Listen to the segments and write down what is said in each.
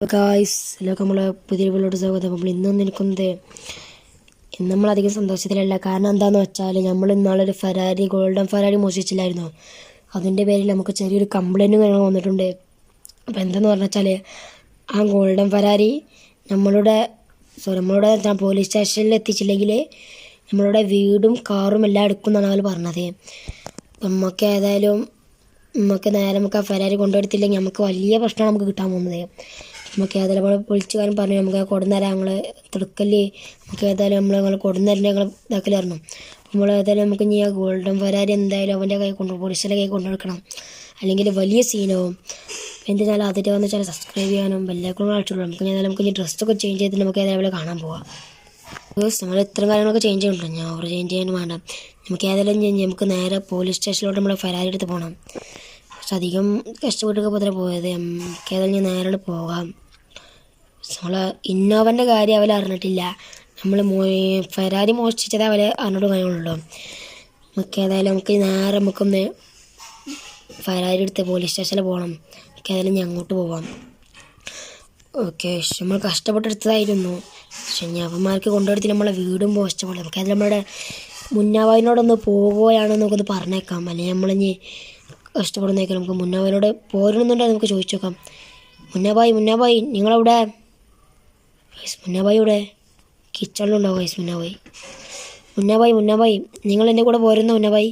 Guys എല്ലാവർക്കും നമ്മളെ പുതിയ വീട്ടിലോട്ട് സ്വാഗതം. നമ്മൾ ഇന്നും നിൽക്കുന്നത് നമ്മളധികം സന്തോഷത്തിലല്ല. കാരണം എന്താണെന്ന് വെച്ചാൽ നമ്മൾ ഇന്നാളൊരു ഗോൾഡൻ ഫെരാരി മോഷിച്ചില്ലായിരുന്നോ? അതിൻ്റെ പേരിൽ നമുക്ക് ചെറിയൊരു കംപ്ലൈൻറ്റും കാര്യങ്ങളും വന്നിട്ടുണ്ട്. അപ്പോൾ എന്താണെന്ന് പറഞ്ഞാൽ ആ ഗോൾഡൻ ഫെരാരി നമ്മളുടെ പോലീസ് സ്റ്റേഷനിൽ എത്തിച്ചില്ലെങ്കിൽ നമ്മളുടെ വീടും കാറും എല്ലാം എടുക്കുമെന്നാണ് അവർ പറഞ്ഞത്. നമുക്ക് ഏതായാലും നമുക്ക് ആ ഫെരാരി കൊണ്ടുവരത്തില്ലെങ്കിൽ നമുക്ക് വലിയ പ്രശ്നമാണ് നമുക്ക് കിട്ടാൻ പോകുന്നത്. നമുക്ക് ഏതായാലും നമ്മൾ വിളിച്ചുകാരൻ പറഞ്ഞു നമുക്ക് കൊടുന്നേരം ഞങ്ങൾ തിടുക്കല് നമുക്ക് ഏതായാലും ഞങ്ങൾ കൊടുന്നേരം ഞങ്ങൾ ഇതാക്കലായിരുന്നു. നമ്മൾ ഏതായാലും നമുക്ക് ഇനി ആ ഗോൾഡൻ ഫെരാരി എന്തായാലും അവൻ്റെ പോലീസിൻ്റെ കൈ കൊണ്ടുവെക്കണം, അല്ലെങ്കിൽ വലിയ സീനാവും. എന്തിനാൽ അതിൻ്റെ വന്ന് വെച്ചാൽ സബ്സ്ക്രൈബ് ചെയ്യാനും ബെല്ലൈക്കൺ അടിച്ചുള്ളൂ. നമുക്ക് ഇനി ഡ്രസ്സൊക്കെ ചേഞ്ച് ചെയ്തിട്ട് നമുക്ക് ഏതായാലും കാണാൻ പോവാം. നമ്മൾ ഇത്തരം കാര്യങ്ങളൊക്കെ ചേഞ്ച് ചെയ്യണ്ടല്ലോ, ഞാൻ ഓവർ ചേഞ്ച് ചെയ്യാനും വേണ്ട. നമുക്ക് ഏതായാലും നമുക്ക് നേരെ പോലീസ് സ്റ്റേഷനിലോട്ട് നമ്മൾ ഫെരാരി എടുത്ത് പോകണം. പക്ഷെ അധികം കഷ്ടപ്പെട്ടൊക്കെ പത്ര പോയത്. നമുക്ക് ഏതായാലും നേരെ പോകാം. നമ്മൾ ഇന്നോവൻ്റെ കാര്യം അവർ അറിഞ്ഞിട്ടില്ല, നമ്മൾ ഫെരാരി മോഷ്ടിച്ചതേ അവർ അറിഞ്ഞിട്ട് കാര്യങ്ങളുള്ളൂ. നമുക്ക് ഏതായാലും നമുക്കൊന്ന് ഫെരാരി എടുത്ത് പോലീസ് സ്റ്റേഷനിൽ പോകണം. നമുക്ക് ഏതായാലും അങ്ങോട്ട് പോവാം. ഓക്കെ, നമ്മൾ കഷ്ടപ്പെട്ടെടുത്തതായിരുന്നു. പക്ഷെ അവന്മാർക്ക് കൊണ്ടുവരുത്തി നമ്മളെ വീടും പോസ്റ്റപ്പോൾ നമുക്ക് അത് നമ്മുടെ മുന്നാവായിനോടൊന്ന് പോകുകയാണെന്ന് നമുക്കൊന്ന് പറഞ്ഞേക്കാം. അല്ലെങ്കിൽ നമ്മളിനി കഷ്ടപ്പെടുന്നേക്കാം. നമുക്ക് മുന്നാവായിനോട് പോരണമെന്നുണ്ടെങ്കിൽ നമുക്ക് ചോദിച്ചു നോക്കാം. മുന്നാബായി നിങ്ങളെവിടെ? മുന്നാബായി ഇവിടെ കിച്ചണിലുണ്ടാവും. മുന്നാബായി നിങ്ങൾ എൻ്റെ കൂടെ പോരുന്ന മുന്നാബായി?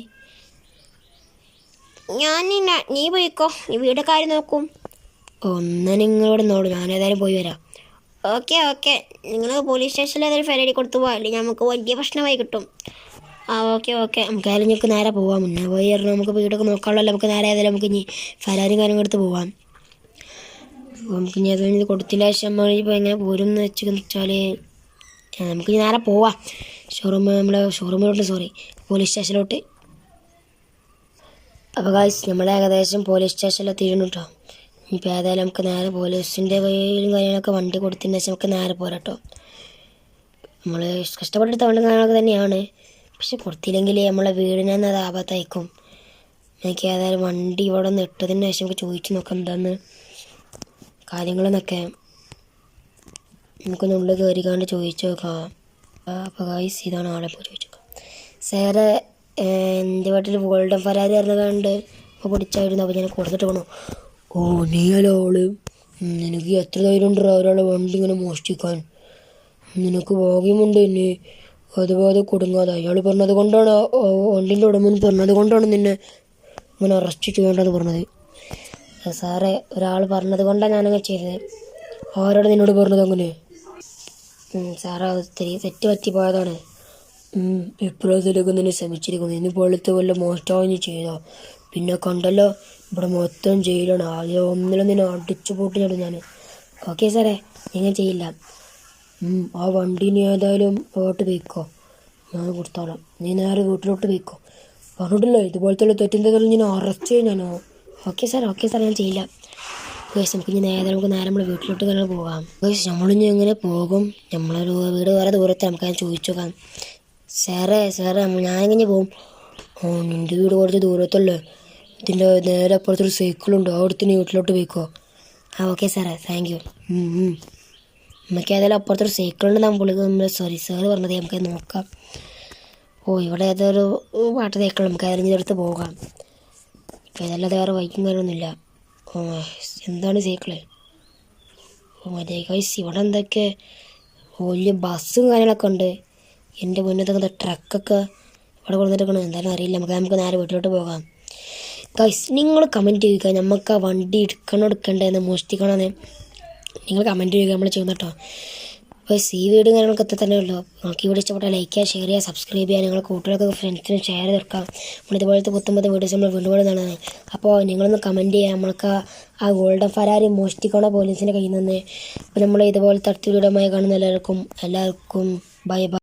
ഞാനില്ല, നീ പോയിക്കോ, നീ വീട് കാര്യം നോക്കും. ഒന്ന് നിങ്ങളോട് നോടും, ഞാൻ ഏതായാലും പോയി വരാം. ഓക്കെ നിങ്ങൾ പോലീസ് സ്റ്റേഷനിൽ ഏതായാലും ഫെരാരി കൊടുത്തു പോകാം, അല്ലെങ്കിൽ നമുക്ക് വലിയ പ്രശ്നമായി കിട്ടും. ഓക്കെ നമുക്ക് ഏതായാലും ഞങ്ങൾക്ക് നേരെ പോവാം. മുന്നാബായി പറഞ്ഞാൽ നമുക്ക് വീടൊക്കെ നോക്കാനുള്ളല്ലോ. നമുക്ക് നേരെ ഏതായാലും നമുക്ക് ഇനി ഫെരാരിയും കാര്യങ്ങൾ എടുത്ത് പോവാം. നമുക്ക് ഇനി അത് കൊടുത്തില്ല ശേഷം ഇപ്പോൾ എങ്ങനെ പോരും എന്ന് വെച്ചാൽ നമുക്ക് നേരെ പോവാം പോലീസ് സ്റ്റേഷനിലോട്ട്. അപ്പോൾ ഗായ്സ് നമ്മൾ ഏകദേശം പോലീസ് സ്റ്റേഷനിൽ എത്തിയിരുന്നു കേട്ടോ. ഇപ്പോൾ ഏതായാലും നമുക്ക് നേരെ പോലീസിൻ്റെ വഴിയിലും കാര്യങ്ങളൊക്കെ വണ്ടി കൊടുത്തതിന് ശേഷം നമുക്ക് നേരെ പോരാട്ടോ. നമ്മൾ കഷ്ടപ്പെട്ടെടുത്ത വണ്ടി കാര്യങ്ങളൊക്കെ തന്നെയാണ്, പക്ഷെ കൊടുത്തില്ലെങ്കിൽ നമ്മളെ വീടിനെ അത് ആപത്തായിരിക്കും. എനിക്ക് ഏതായാലും വണ്ടി ഇവിടെ നിന്ന് ഇട്ടതിന് ശേഷം നമുക്ക് ചോദിച്ചു നോക്കാം എന്താന്ന് കാര്യങ്ങളെന്നൊക്കെ. നമുക്കൊന്നുള്ളിൽ കയറിക്കാണ്ട് ചോദിച്ചു നോക്കാം. അപ്പോൾ ഗായ്സ് ഇതാണ് ആളെ പോയി ചോദിച്ചു നോക്കാം. സാറെ എൻ്റെ വീട്ടിൽ ഗോൾഡൻ ഫെരാരി അറിഞ്ഞുകൊണ്ട് അപ്പോൾ പിടിച്ചായിരുന്നു. അപ്പോൾ ഞാൻ കൊടുത്തിട്ട് പോകണോ? ഓ നീയല്ലോ ആള്, നിനക്ക് എത്ര ധൈര്യം ഉണ്ടോ ഒരാളെ വണ്ടി ഇങ്ങനെ മോഷ്ടിക്കാൻ? നിനക്ക് ഭാഗ്യമുണ്ട് എന്നെ അതുപോലെ കൊടുങ്ങാതെ. അയാൾ പറഞ്ഞത് കൊണ്ടാണ്, വണ്ടിൻ്റെ ഉടമൻ പറഞ്ഞത് കൊണ്ടാണ് നിന്നെ ഇങ്ങനെ അറസ്റ്റ് ചെയ്യേണ്ടതെന്ന് പറഞ്ഞത്. സാറേ ഒരാൾ പറഞ്ഞത് കൊണ്ടാണ് ഞാനങ്ങനെ ചെയ്തത്. ആരോട് നിന്നോട് പറഞ്ഞത് അങ്ങനെ? സാറേ അത് തെറ്റ് പറ്റി പോയതാണ്. ഇപ്രാവശ്യത്തിലൊക്കെ നിന്നെ ശ്രമിച്ചിരിക്കുന്നു. ഇനി പോലത്തെ വല്ല മോഷ്ടാവും ചെയ്തോ പിന്നെ കണ്ടല്ലോ ഇവിടെ മൊത്തം ജയിലാണ്. ആദ്യം ഒന്നിലും നിന്നെ അടിച്ചു പൂട്ടിയാണ് ഞാൻ. ഓക്കെ സാറേ, നിങ്ങൾ ചെയ്യില്ല. ആ വണ്ടീന് ഏതായാലും പോയിട്ട് പോയിക്കോ, ഞാൻ കൊടുത്തോളാം. നീ നേരെ വീട്ടിലോട്ട് പോയിക്കോ. പറഞ്ഞിട്ടില്ല ഇതുപോലത്തെ തെറ്റിൻ്റെ ഞാൻ അറസ്റ്റ് ചെയ്യാനോ? ഓക്കെ സാർ ഞാൻ ചെയ്യില്ല. ഗൈസ് നമുക്ക് നേരെ നമ്മുടെ വീട്ടിലോട്ട് തന്നെ പോകാം. ഗൈസ് നമ്മളിനി എങ്ങനെ പോകും? നമ്മളൊരു വീട് വേറെ ദൂരത്തെ നമുക്ക് ചോദിച്ചു നോക്കാം. സാറേ ഞാനെങ്ങനെ പോകും? നിൻ്റെ വീട് കുറച്ച് ദൂരത്തല്ലേ, ഇതിൻ്റെ നേരെ അപ്പുറത്തൊരു സൈക്കിളുണ്ട്, അവിടുത്തെ നീ വീട്ടിലോട്ട് പോയിക്കോ. ഓക്കെ സാറേ, താങ്ക് യു. നമുക്ക് ഏതായാലും അപ്പുറത്തൊരു സൈക്കിളുണ്ട്. സാറ് പറഞ്ഞത് നമുക്ക് നോക്കാം. ഇവിടെ ഏതൊരു പാട്ട് സൈക്കിൾ നമുക്ക് അതിനെടുത്ത് പോകാം. ഇതല്ലാതെ വേറെ ബൈക്കും കാര്യമൊന്നുമില്ല. എന്താണ് സൈക്കിള്? മറ്റേ ഗൈസ് ഇവിടെ എന്തൊക്കെ വലിയ ബസ്സും കാര്യങ്ങളൊക്കെ ഉണ്ട്. എൻ്റെ മുന്നത്തൊക്കെ ട്രക്കൊക്കെ ഇവിടെ കൊണ്ടുവന്നിരിക്കണം. എന്തായാലും അറിയില്ല. നമുക്ക് നേരെ വീട്ടിലോട്ട് പോകാം. ഗൈസ് നിങ്ങൾ കമൻറ്റ് ചെയ്യുക, നമുക്ക് ആ വണ്ടി എടുക്കണ്ടേന്ന് മോഷ്ടിക്കണമെന്ന് നിങ്ങൾ കമൻറ്റ് ചെയ്യുക, നമ്മൾ ചെയ്യുന്ന കേട്ടോ. അപ്പോൾ ഈ വീഡിയോ കാര്യങ്ങളൊക്കെ എത്ര തന്നെ ഉള്ളൂ. നമുക്ക് ഇവിടെ ഇഷ്ടപ്പെട്ടാൽ ലൈക്ക് ചെയ്യുക, ഷെയർ ചെയ്യുക, സബ്സ്ക്രൈബ് ചെയ്യുക. നിങ്ങൾ കൂട്ടുകാർക്ക് ഫ്രണ്ട്സിനും ഷെയർ തീർക്കാം. നമ്മളിതുപോലത്തെ പുത്തമ്പത്തെ വീഡിയോസ് നമ്മൾ വീണ്ടും. അപ്പോൾ നിങ്ങളൊന്ന് കമൻറ്റ് ചെയ്യുക, നമ്മൾക്ക് ആ ഗോൾഡൻ ഫെരാരി മോഷ്ടിക്കണ പോലീസിൻ്റെ കയ്യിൽ നിന്ന്. അപ്പോൾ നമ്മൾ ഇതുപോലത്തെ അടുത്ത വീഡിയോമായി കാണുന്ന എല്ലാവർക്കും ബൈ.